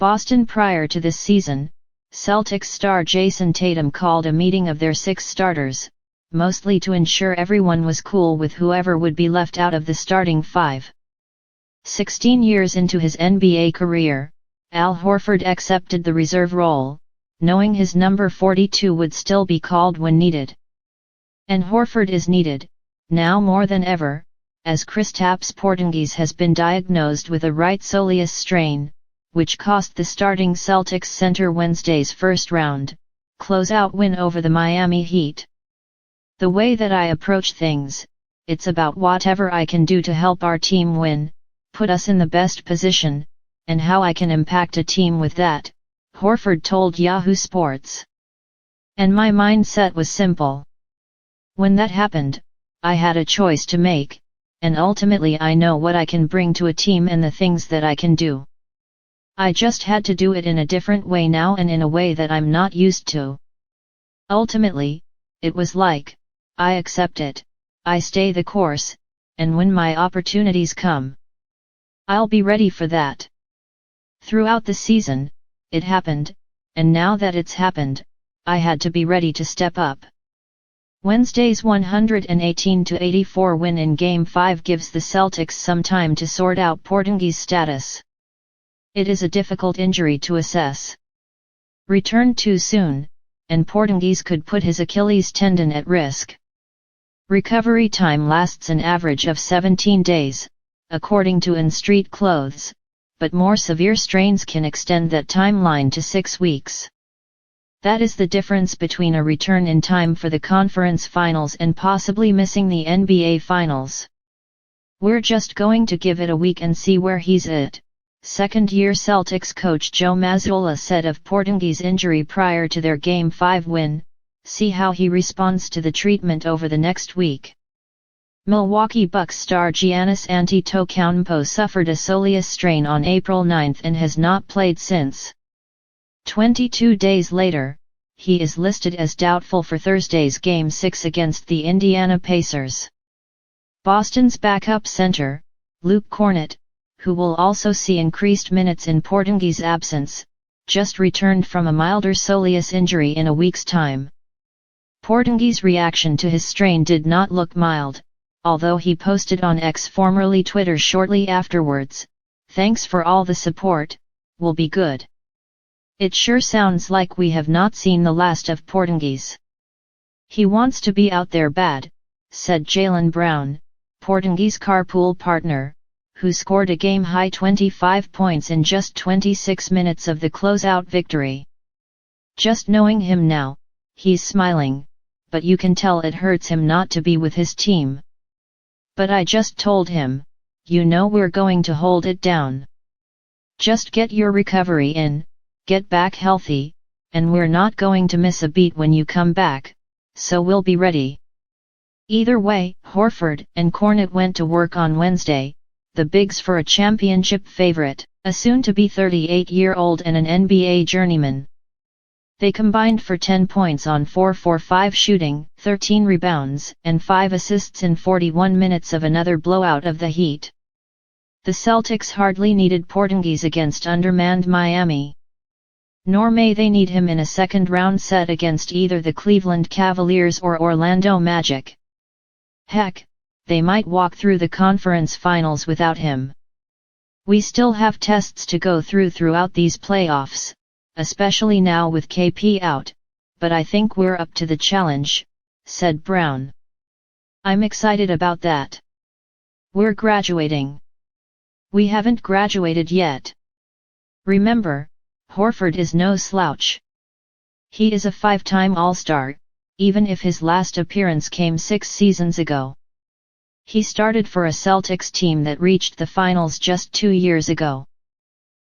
Boston. Prior to this season, Celtics star Jayson Tatum called a meeting of their 6 starters, mostly to ensure everyone was cool with whoever would be left out of the starting 5. 16 years into his NBA career, Al Horford accepted the reserve role, knowing his number 42 would still be called when needed. And Horford is needed, now more than ever, as Kristaps Porziņģis has been diagnosed with a right soleus strain, which cost the starting Celtics center Wednesday's first-round closeout win over the Miami Heat. The way that I approach things, it's about whatever I can do to help our team win, put us in the best position, and how I can impact a team with that, Horford told Yahoo Sports. And my mindset was simple. When that happened, I had a choice to make, and ultimately I know what I can bring to a team and the things that I can do. I just had to do it in a different way now and in a way that I'm not used to. Ultimately, it was like, I accept it, I stay the course, and when my opportunities come, I'll be ready for that. Throughout the season, it happened, and now that it's happened, I had to be ready to step up. Wednesday's 118-84 win in Game 5 gives the Celtics some time to sort out Porziņģis' status. It is a difficult injury to assess. Returned too soon, and Porziņģis could put his Achilles tendon at risk. Recovery time lasts an average of 17 days, according to In Street Clothes, but more severe strains can extend that timeline to 6 weeks. That is the difference between a return in time for the conference finals and possibly missing the NBA finals. We're just going to give it a week and see where he's at, second-year Celtics coach Joe Mazzulla said of Porziņģis' injury prior to their Game 5 win. See how he responds to the treatment over the next week. Milwaukee Bucks star Giannis Antetokounmpo suffered a soleus strain on April 9 and has not played since. 22 days later, he is listed as doubtful for Thursday's Game 6 against the Indiana Pacers. Boston's backup center, Luke Kornet, who will also see increased minutes in Porziņģis' absence, just returned from a milder soleus injury in a week's time. Porziņģis' reaction to his strain did not look mild, although he posted on X, formerly Twitter, shortly afterwards, "Thanks for all the support, we'll be good. It sure sounds like we have not seen the last of Porziņģis. He wants to be out there bad," said Jaylen Brown, Porziņģis' carpool partner, who scored a game-high 25 points in just 26 minutes of the closeout victory. "Just knowing him now, he's smiling, but you can tell it hurts him not to be with his team. But I just told him, you know we're going to hold it down. Just get your recovery in, get back healthy, and we're not going to miss a beat when you come back, so we'll be ready." Either way, Horford and Kornet went to work on Wednesday, the bigs for a championship favorite, a soon-to-be 38-year-old and an NBA journeyman. They combined for 10 points on 4-for-5 shooting, 13 rebounds, and 5 assists in 41 minutes of another blowout of the Heat. The Celtics hardly needed Porziņģis against undermanned Miami. Nor may they need him in a second-round set against either the Cleveland Cavaliers or Orlando Magic. Heck, they might walk through the conference finals without him. "We still have tests to go throughout these playoffs, especially now with KP out, but I think we're up to the challenge," said Brown. "I'm excited about that. We're graduating. We haven't graduated yet. Remember, Horford is no slouch. He is a 5-time All-Star, even if his last appearance came 6 seasons ago. He started for a Celtics team that reached the finals just 2 years ago.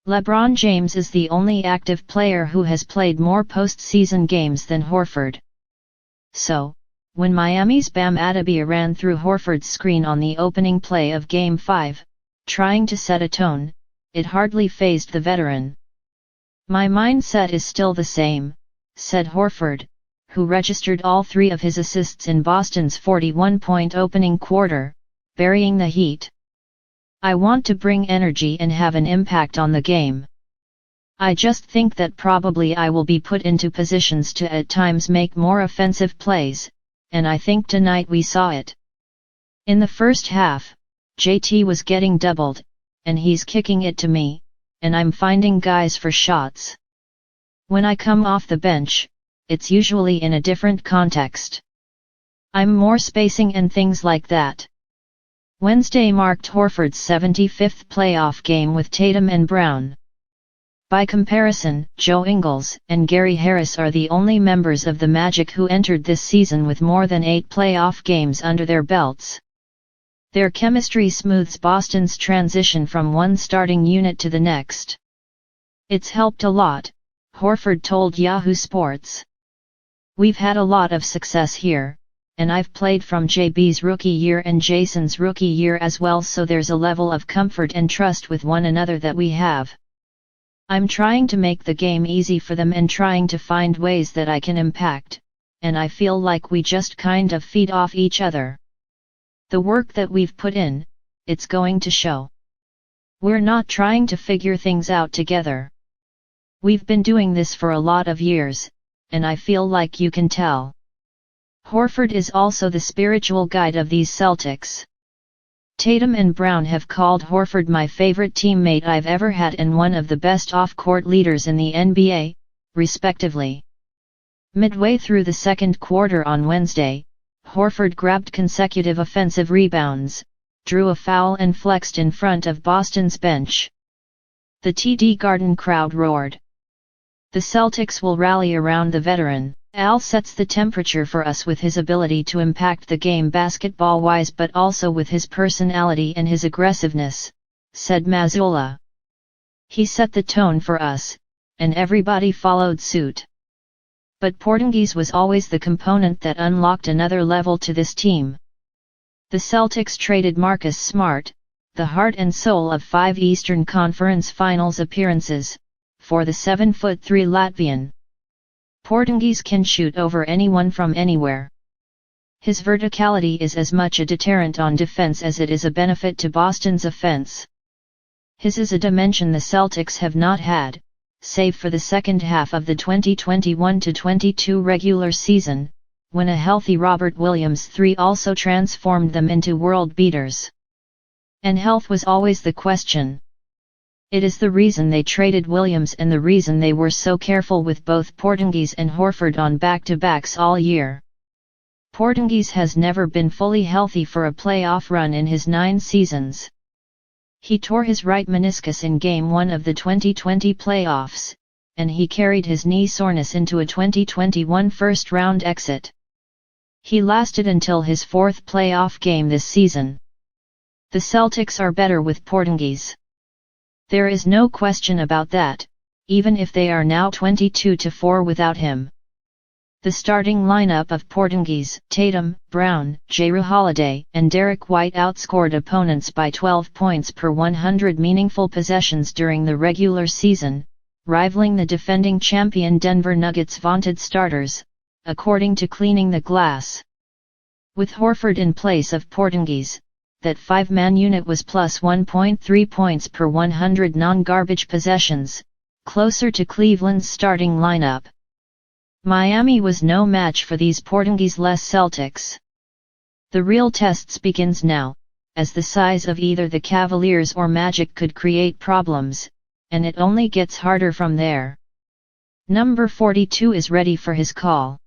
LeBron James is the only active player who has played more postseason games than Horford. So, when Miami's Bam Adebayo ran through Horford's screen on the opening play of Game 5, trying to set a tone, it hardly fazed the veteran. "My mindset is still the same," said Horford, who registered all 3 of his assists in Boston's 41-point opening quarter, burying the Heat. "I want to bring energy and have an impact on the game. I just think that probably I will be put into positions to at times make more offensive plays, and I think tonight we saw it. In the first half, JT was getting doubled, and he's kicking it to me, and I'm finding guys for shots. When I come off the bench, it's usually in a different context. I'm more spacing and things like that. Wednesday marked Horford's 75th playoff game with Tatum and Brown. By comparison, Joe Ingles and Gary Harris are the only members of the Magic who entered this season with more than 8 playoff games under their belts. Their chemistry smooths Boston's transition from one starting unit to the next. It's helped a lot, Horford told Yahoo Sports. We've had a lot of success here, and I've played from JB's rookie year and Jayson's rookie year as well, so there's a level of comfort and trust with one another that we have. I'm trying to make the game easy for them and trying to find ways that I can impact, and I feel like we just kind of feed off each other. The work that we've put in, it's going to show. We're not trying to figure things out together. We've been doing this for a lot of years, and I feel like you can tell. Horford is also the spiritual guide of these Celtics. Tatum and Brown have called Horford my favorite teammate I've ever had and one of the best off-court leaders in the NBA, respectively. Midway through the second quarter on Wednesday, Horford grabbed consecutive offensive rebounds, drew a foul and flexed in front of Boston's bench. The TD Garden crowd roared. The Celtics will rally around the veteran. Al sets the temperature for us with his ability to impact the game basketball-wise but also with his personality and his aggressiveness, said Mazzulla. He set the tone for us, and everybody followed suit. But Porziņģis was always the component that unlocked another level to this team. The Celtics traded Marcus Smart, the heart and soul of 5 Eastern Conference Finals appearances, for the 7'3" Latvian. Porziņģis can shoot over anyone from anywhere. His verticality is as much a deterrent on defense as it is a benefit to Boston's offense. His is a dimension the Celtics have not had, save for the second half of the 2021-22 regular season, when a healthy Robert Williams III also transformed them into world beaters. And health was always the question. It is the reason they traded Williams and the reason they were so careful with both Porziņģis and Horford on back-to-backs all year. Porziņģis has never been fully healthy for a playoff run in his 9 seasons. He tore his right meniscus in Game 1 of the 2020 playoffs, and he carried his knee soreness into a 2021 first-round exit. He lasted until his 4th playoff game this season. The Celtics are better with Porziņģis. There is no question about that, even if they are now 22-4 without him. The starting lineup of Porziņģis, Tatum, Brown, Jrue Holiday, and Derek White outscored opponents by 12 points per 100 meaningful possessions during the regular season, rivaling the defending champion Denver Nuggets' vaunted starters, according to Cleaning the Glass. With Horford in place of Porziņģis, that 5-man unit was plus 1.3 points per 100 non-garbage possessions, closer to Cleveland's starting lineup. Miami was no match for these Porziņģis-less Celtics. The real tests begins now, as the size of either the Cavaliers or Magic could create problems, and it only gets harder from there. Number 42 is ready for his call.